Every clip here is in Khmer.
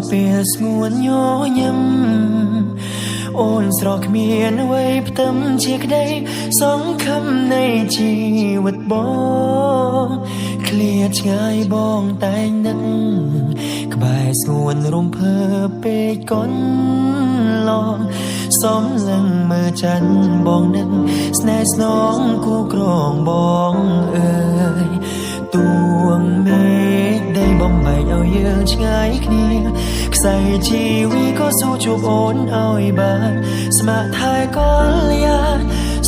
ពេលស្ងួនញញឹមអូនស្រកគ្មានអ្វីផ្ទឹមជាក្តីសង្ឃឹមនៃជីវិតបងឃ្លាតឆ្ងាយបងតែងនឹកក្បែរស្ងួនរំភើបពេកកន់ឡងសំលឹងមើលចាន់បងនឹកស្នេហ៍ស្នងគូក្រងបងអើយទួងមេឃដីបំបែកឲ្យយើងឆ្ងាយគ្នាខ្សែជីវីក៏สู้ជួបអូនឲ្យបានស្ម័គ្រថែកលយា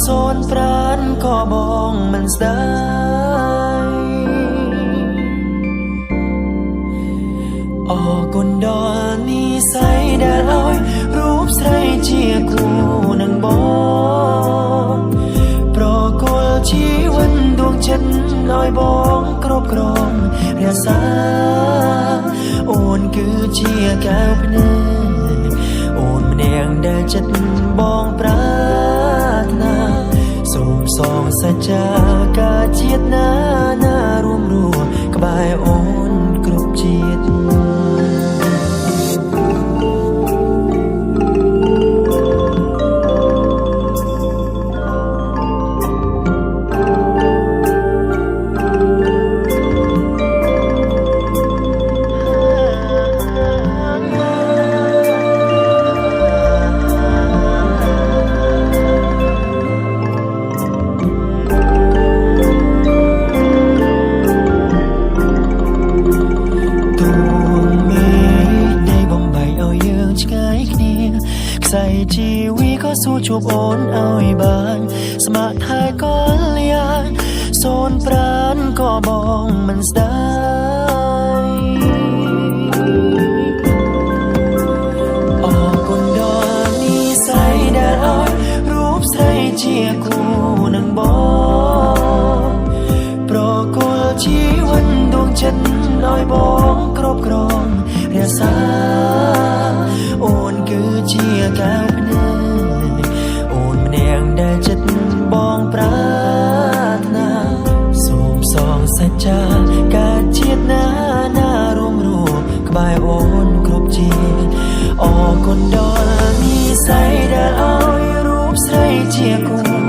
សូនប្រានក៏បងមិនស្ដាយអរគុណដល់និស្ស័យដែលឲ្យរូបស្រីជាគូនឹងបងប្រគល់ជីវិតដួងចិត្តឲ្យបងគ្រប់គ្រងរក្សាអូនគឺជាកែវភ្នែកអូនម្នាក់ដែលចិត្តបងប្រាថ្នាសូមសងសច្ចាការជាតិណារួមរស់ក្បែរអូនគ្រប់ជាតិខ្សែជីវីក៏สู้ជួបអូនឲ្យបានស្ម័គ្រថែកលយាសូនប្រានក៏បងមិនស្ដាយអរគុណដល់និស្ស័យដែលឲ្យរូបស្រីជាគូនឹងបងប្រគល់ជីវិតដួងចិត្តឲ្យបងគ្រប់គ្រងរក្សាអូនគឺជាកែវភ្នែកអូនម្នាក់ដែលចិត្តបងប្រាថ្នាសូមសងសច្ចាការជាតិណារួមរស់ក្បែរអូនគ្រប់ជាតិអរគុណដល់និស្ស័យដែលឲ្យរូបស្រីជាគូ